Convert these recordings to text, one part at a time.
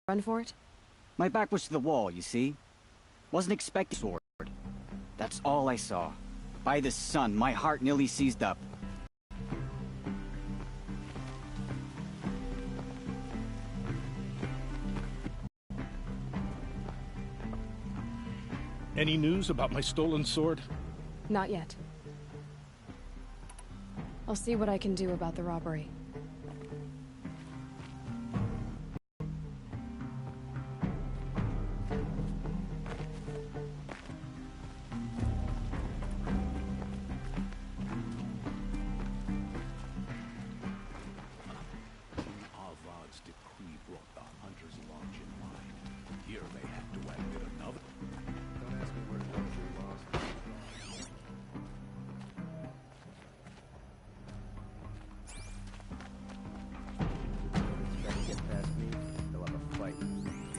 run for it? My back was to the wall, you see? Wasn't expecting a sword. That's all I saw. By the sun, my heart nearly seized up. Any news about my stolen sword? Not yet. I'll see what I can do about the robbery.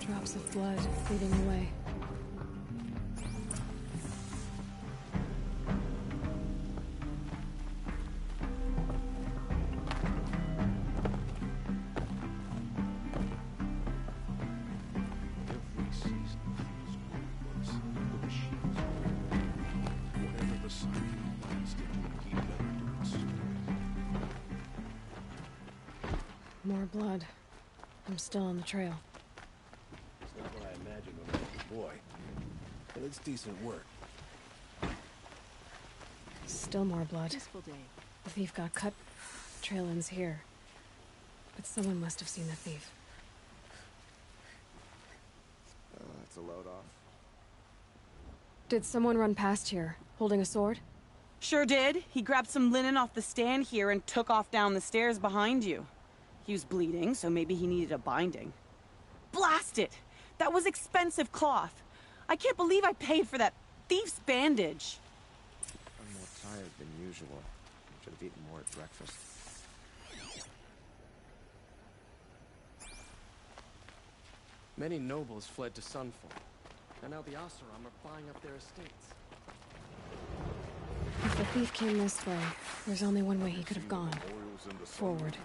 Drops of blood bleeding away. Every season feels good, the machines whatever the sun finds to do, he better do it soon. More blood. I'm still on the trail. It's not what I imagined when I was a boy. But it's decent work. Still more blood. Peaceful day. The thief got cut. Trail ends here. But someone must have seen the thief. That's a load off. Did someone run past here, holding a sword? Sure did. He grabbed some linen off the stand here and took off down the stairs behind you. He was bleeding, so maybe he needed a binding. Blast it! That was expensive cloth. I can't believe I paid for that thief's bandage. I'm more tired than usual. Should have eaten more at breakfast. Many nobles fled to Sunfall, and now the Asuram are buying up their estates. If the thief came this way, there's only one way he could have gone. Forward.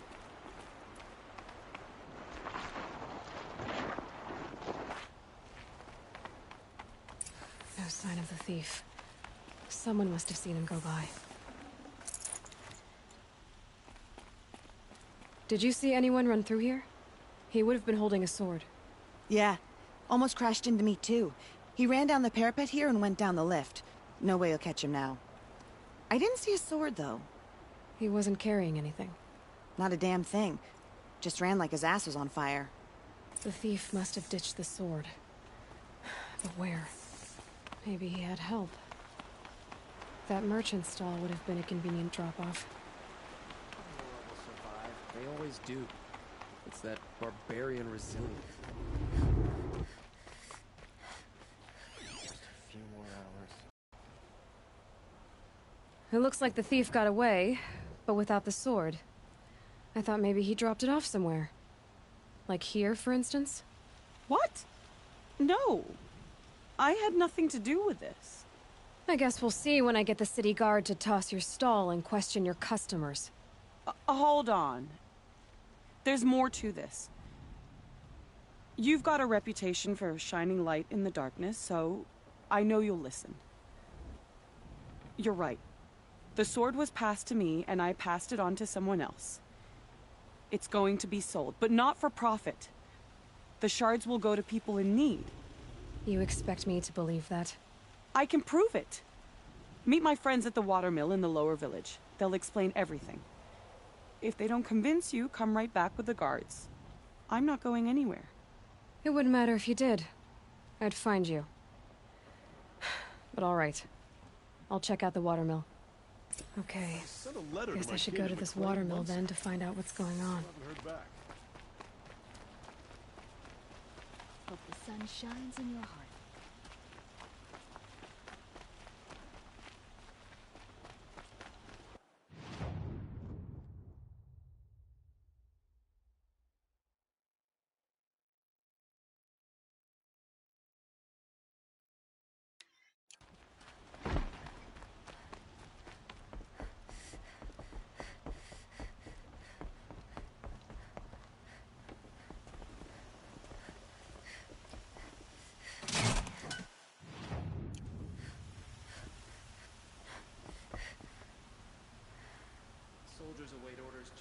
No sign of the thief. Someone must have seen him go by. Did you see anyone run through here? He would have been holding a sword. Yeah. Almost crashed into me, too. He ran down the parapet here and went down the lift. No way you'll catch him now. I didn't see a sword, though. He wasn't carrying anything. Not a damn thing. Just ran like his ass was on fire. The thief must have ditched the sword. But where? Maybe he had help. That merchant stall would have been a convenient drop-off. Will survive. They always do. It's that barbarian resilience. Just a few more hours. It looks like the thief got away, but without the sword. I thought maybe he dropped it off somewhere. Like here, for instance? What? No. I had nothing to do with this. I guess we'll see when I get the city guard to toss your stall and question your customers. Hold on. There's more to this. You've got a reputation for shining light in the darkness, so I know you'll listen. You're right. The sword was passed to me, and I passed it on to someone else. It's going to be sold, but not for profit. The shards will go to people in need. You expect me to believe that? I can prove it. Meet my friends at the watermill in the lower village. They'll explain everything. If they don't convince you, come right back with the guards. I'm not going anywhere. It wouldn't matter if you did. I'd find you. But all right. I'll check out the watermill. Okay. Guess I should go to this watermill then to find out what's going on. Hope the sun shines in your heart.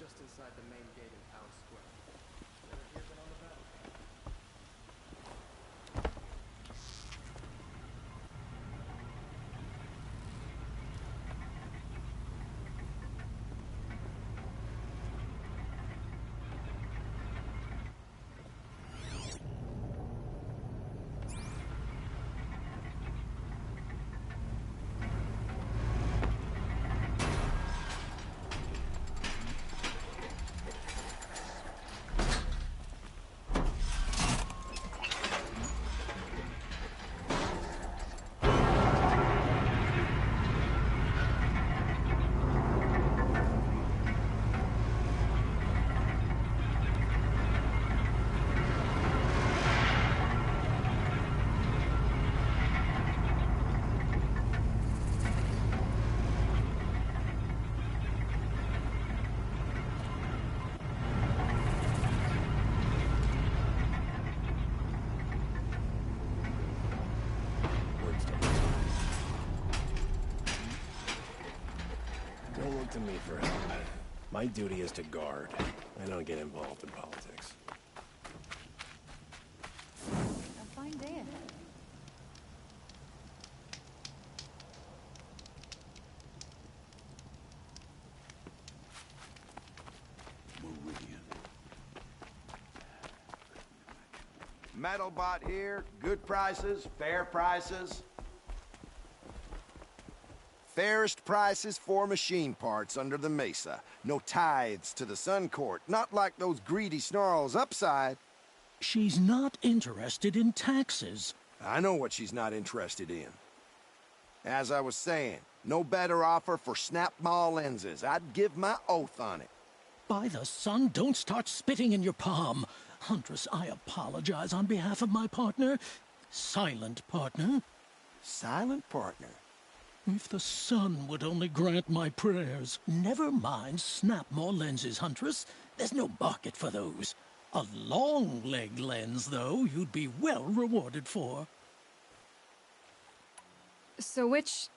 just inside the main gate in Town Square. Better here than on the battlefield. Don't look to me for help. My duty is to guard. I don't get involved in politics. A fine day ahead. Meridian. Metalbot here. Good prices, fair prices. Fairest prices for machine parts under the mesa. No tithes to the Sun Court. Not like those greedy snarls upside. She's not interested in taxes. I know what she's not interested in. As I was saying, no better offer for snap maw lenses. I'd give my oath on it. By the sun, don't start spitting in your palm. Huntress, I apologize on behalf of my partner. Silent partner. Silent partner. If the sun would only grant my prayers. Never mind snap-more lenses, Huntress. There's no market for those. A long-leg lens, though, you'd be well rewarded for. So which,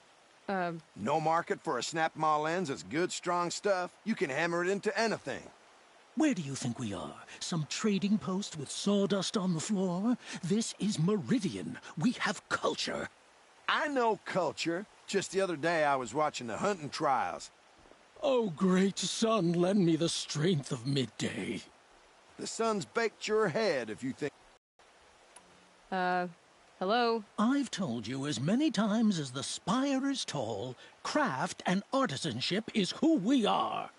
No market for a snap maw lens is good, strong stuff. You can hammer it into anything. Where do you think we are? Some trading post with sawdust on the floor? This is Meridian. We have culture. I know culture. Just the other day I was watching the hunting trials. Oh, great sun, lend me the strength of midday. The sun's baked your head if you think... hello? I've told you as many times as the spire is tall, craft and artisanship is who we are.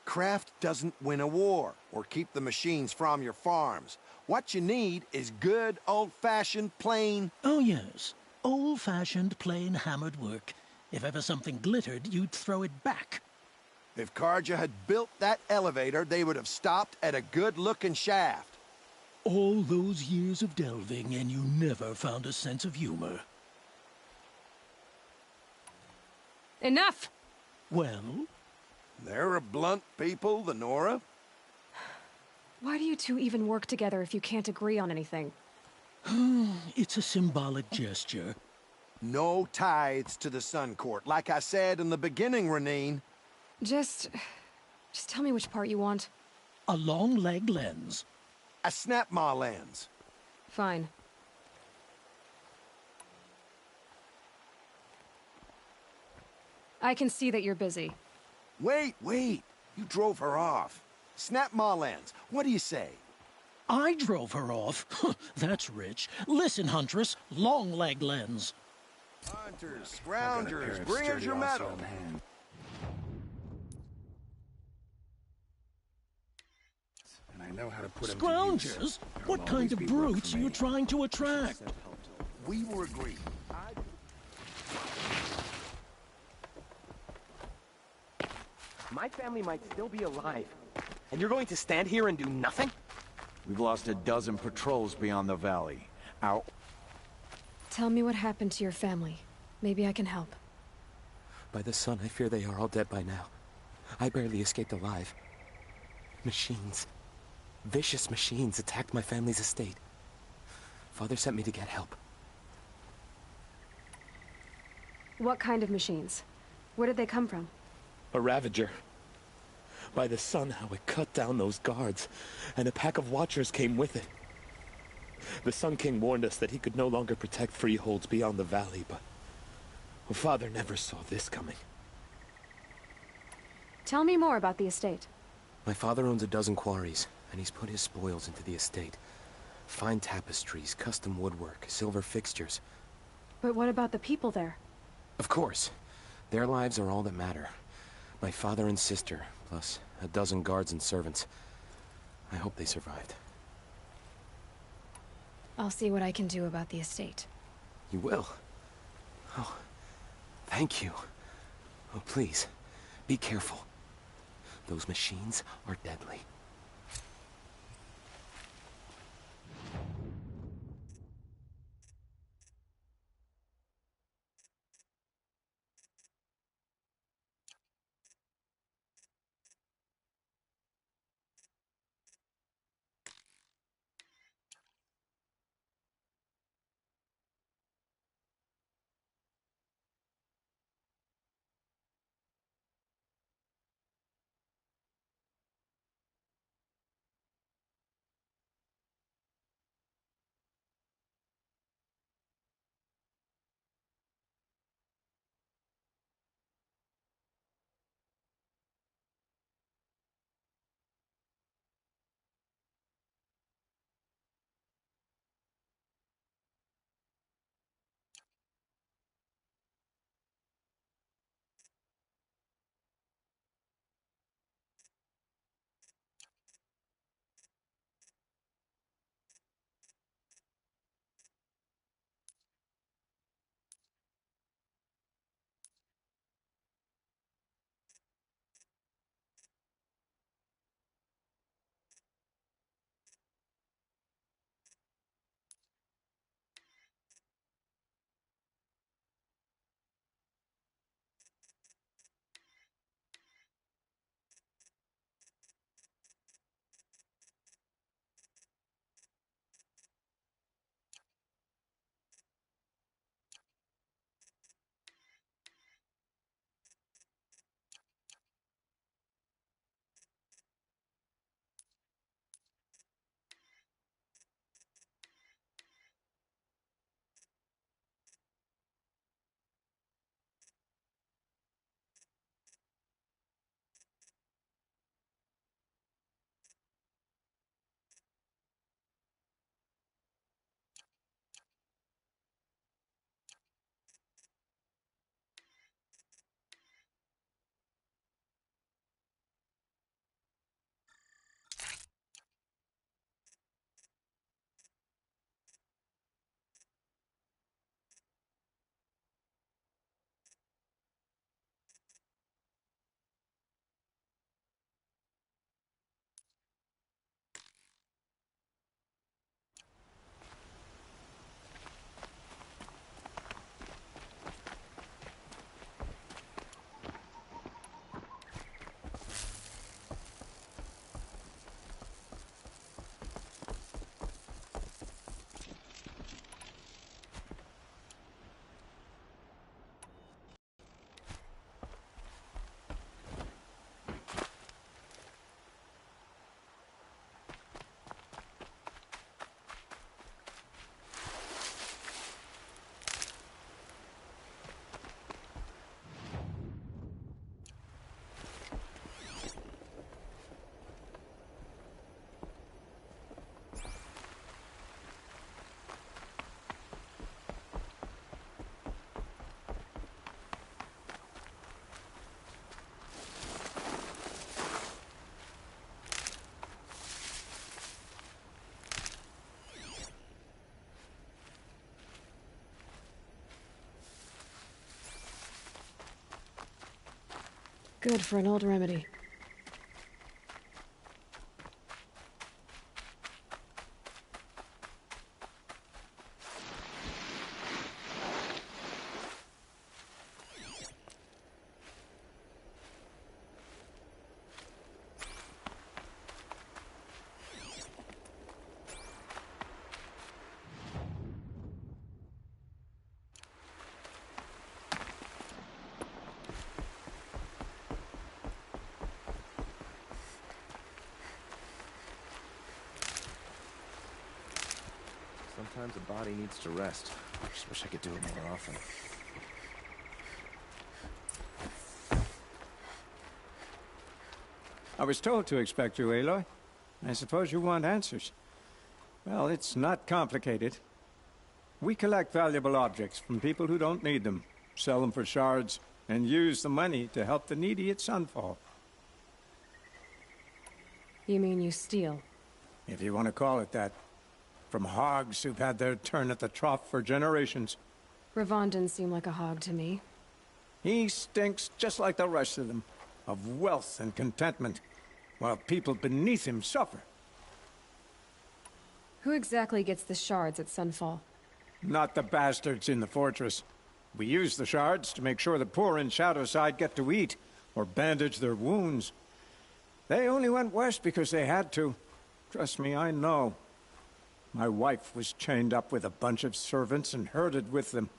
Craft doesn't win a war or keep the machines from your farms. What you need is good, old-fashioned, plain... Oh, yes. Old-fashioned, plain hammered work. If ever something glittered, you'd throw it back. If Karja had built that elevator, they would have stopped at a good-looking shaft. All those years of delving, and you never found a sense of humor. Enough! Well? They're a blunt people, the Nora. Why do you two even work together if you can't agree on anything? It's a symbolic gesture. No tithes to the Sun Court. Like I said in the beginning, Renine. Just tell me which part you want. A long-leg lens. A snap maw lens. Fine. I can see that you're busy. Wait. You drove her off. Snap maw lens. What do you say? I drove her off. That's rich. Listen, Huntress, long-leg lens. Hunters, scroungers, bring us your metal. And I know how to put 'em to Scroungers? use. What There'll kind always of be work brutes for are you me. trying to attract? We were agreed. My family might still be alive. And you're going to stand here and do nothing? We've lost a dozen patrols beyond the valley. Tell me what happened to your family. Maybe I can help. By the sun, I fear they are all dead by now. I barely escaped alive. Machines. Vicious machines attacked my family's estate. Father sent me to get help. What kind of machines? Where did they come from? A Ravager. By the sun, how it cut down those guards, and a pack of watchers came with it. The Sun King warned us that he could no longer protect freeholds beyond the valley, but Father never saw this coming. Tell me more about the estate. My father owns a dozen quarries, and he's put his spoils into the estate. Fine tapestries, custom woodwork, silver fixtures. But what about the people there? Of course. Their lives are all that matter. My father and sister, plus a dozen guards and servants. I hope they survived. I'll see what I can do about the estate. You will? Oh, thank you. Oh, please, be careful. Those machines are deadly. Good for an old remedy. Sometimes a body needs to rest. I just wish I could do it more often. I was told to expect you, Aloy. I suppose you want answers. Well, it's not complicated. We collect valuable objects from people who don't need them, sell them for shards, and use the money to help the needy at Sunfall. You mean you steal? If you want to call it that. From hogs who've had their turn at the trough for generations. Ravon didn't seem like a hog to me. He stinks just like the rest of them, of wealth and contentment, while people beneath him suffer. Who exactly gets the shards at Sunfall? Not the bastards in the fortress. We use the shards to make sure the poor in Shadowside get to eat, or bandage their wounds. They only went west because they had to. Trust me, I know. My wife was chained up with a bunch of servants and herded with them.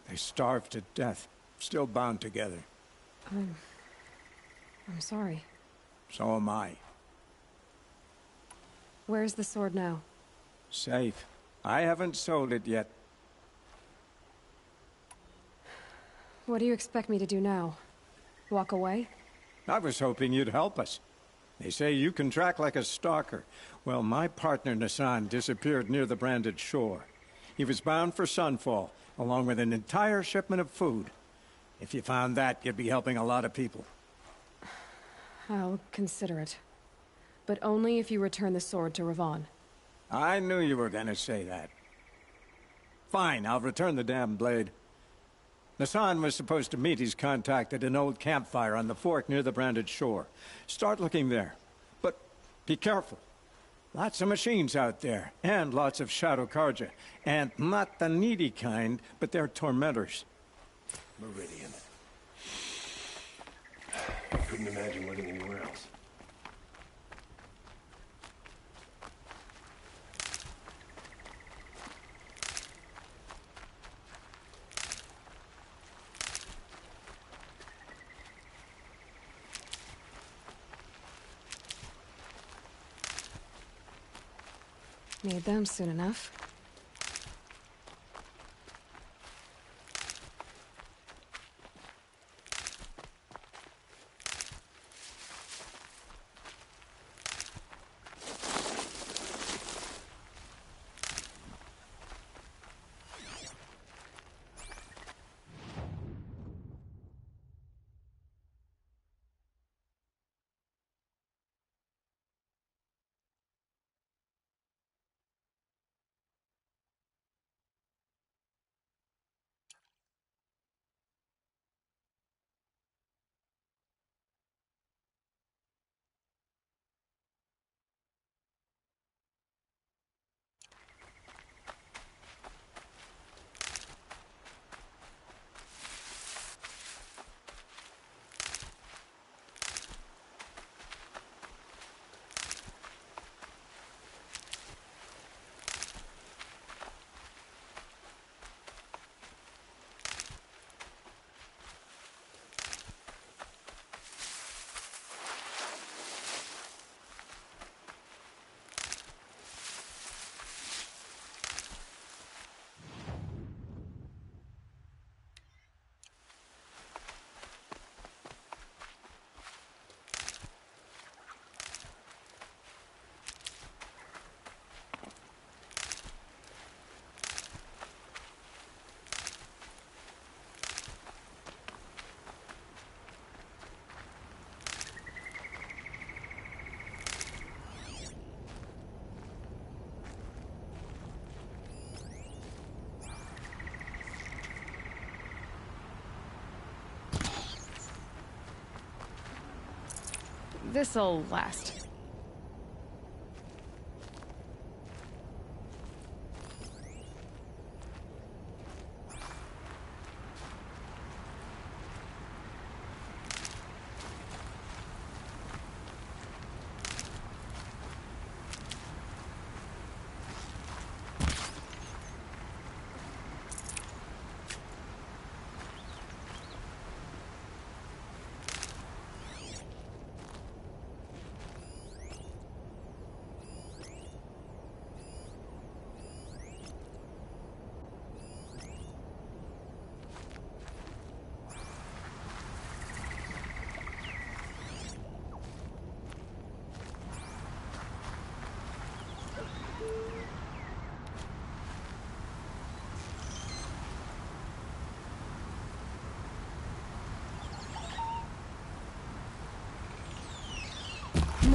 They starved to death, still bound together. I'm sorry. So am I. Where's the sword now? Safe. I haven't sold it yet. What do you expect me to do now? Walk away? I was hoping you'd help us. They say you can track like a stalker. Well, my partner Nassan disappeared near the branded shore. He was bound for Sunfall, along with an entire shipment of food. If you found that, you'd be helping a lot of people. I'll consider it. But only if you return the sword to Ravon. I knew you were gonna say that. Fine, I'll return the damn blade. Nassan was supposed to meet his contact at an old campfire on the fork near the branded shore. Start looking there. But be careful. Lots of machines out there, and lots of Shadow Karja. And not the needy kind, but they're tormentors. Meridian. Couldn't imagine living anywhere else. Need them soon enough. This'll last.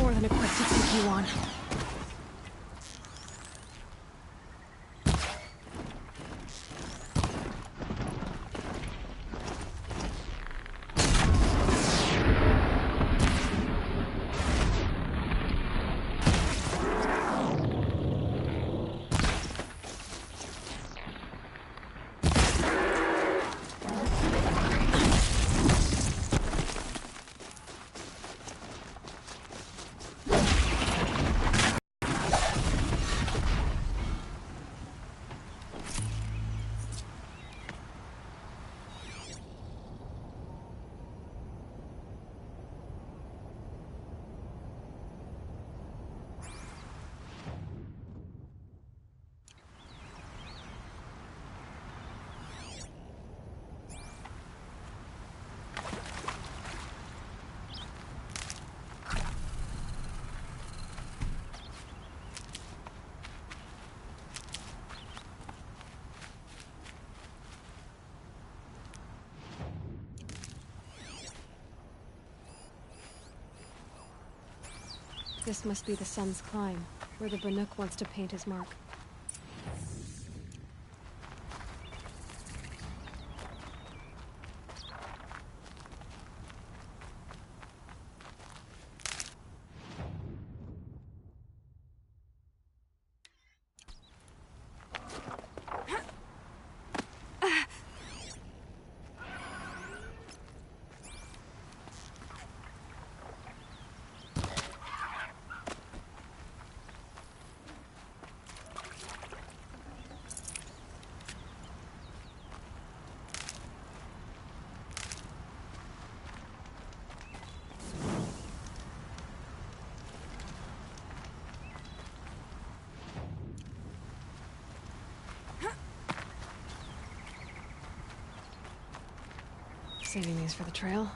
more than equipped to take you on. This must be the sun's climb, where the Banuk wants to paint his mark. Saving these for the trail.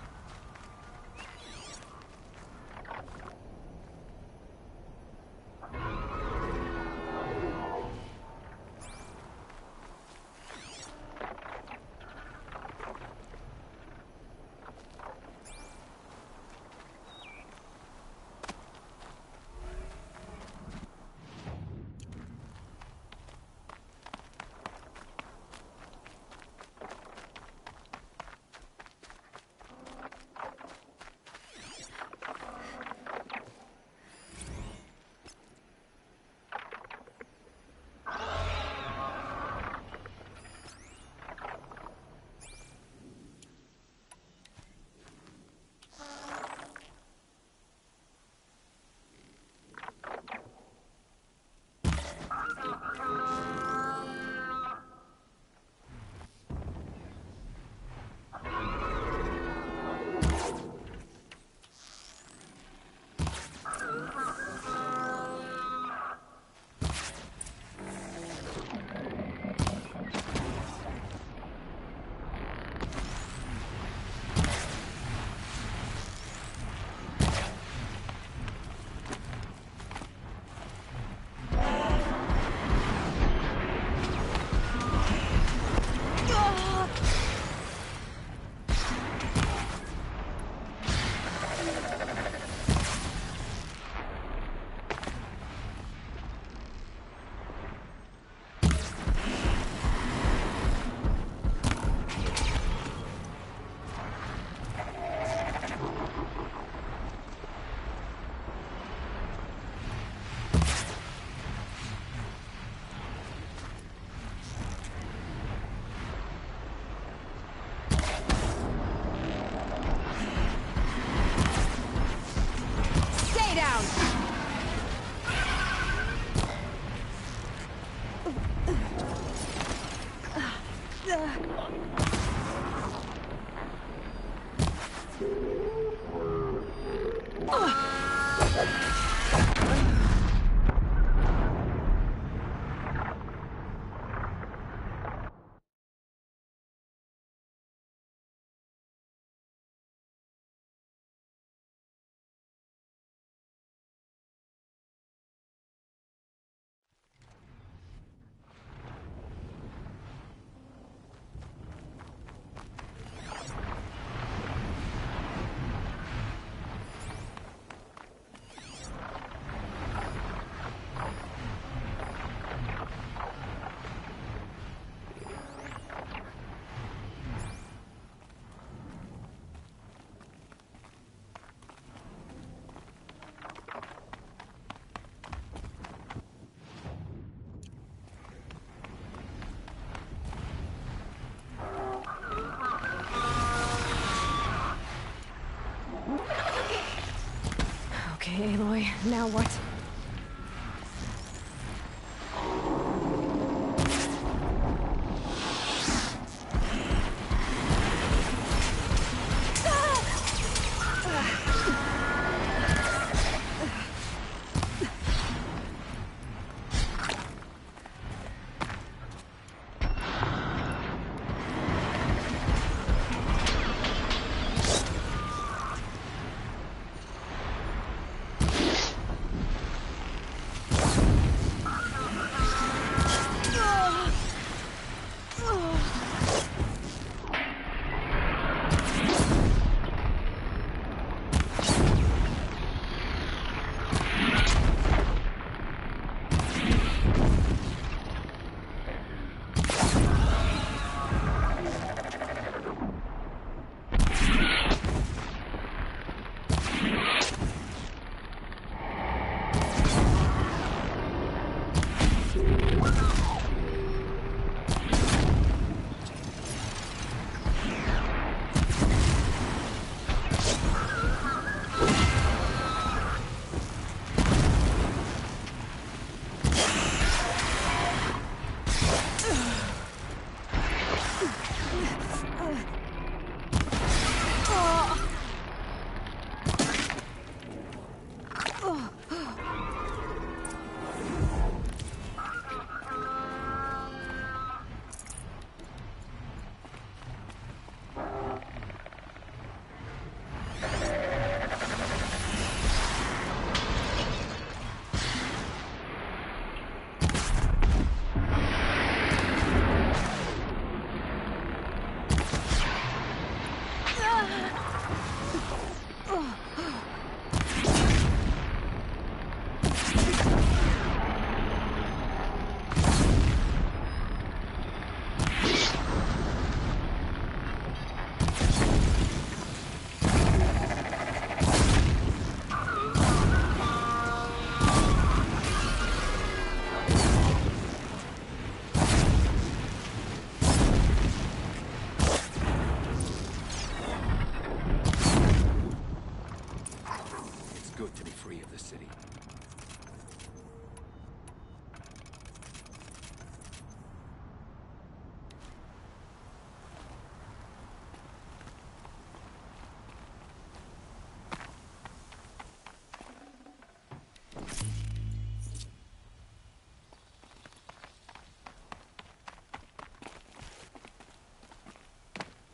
Now what?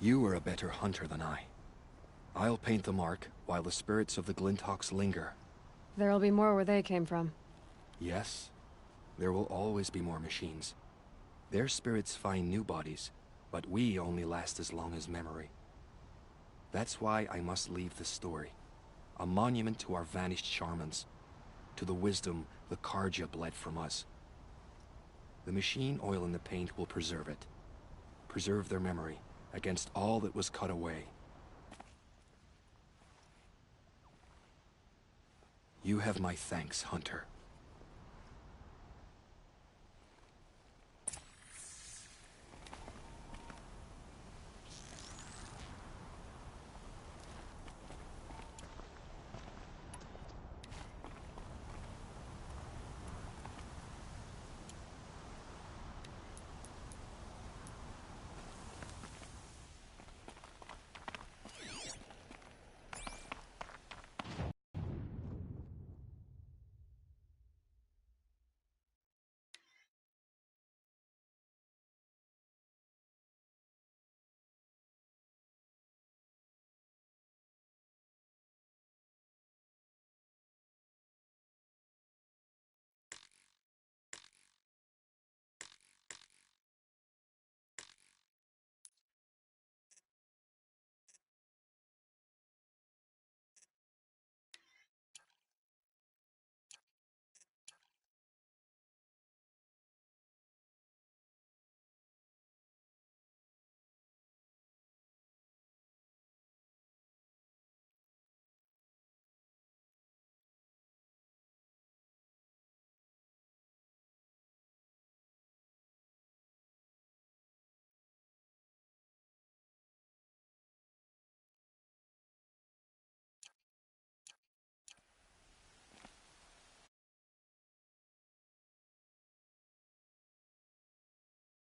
You are a better hunter than I. I'll paint the mark while the spirits of the Glinthawks linger. There'll be more where they came from. Yes, there will always be more machines. Their spirits find new bodies, but we only last as long as memory. That's why I must leave this story. A monument to our vanished shamans, to the wisdom the Karja bled from us. The machine oil in the paint will preserve it. Preserve their memory against all that was cut away. You have my thanks, Hunter.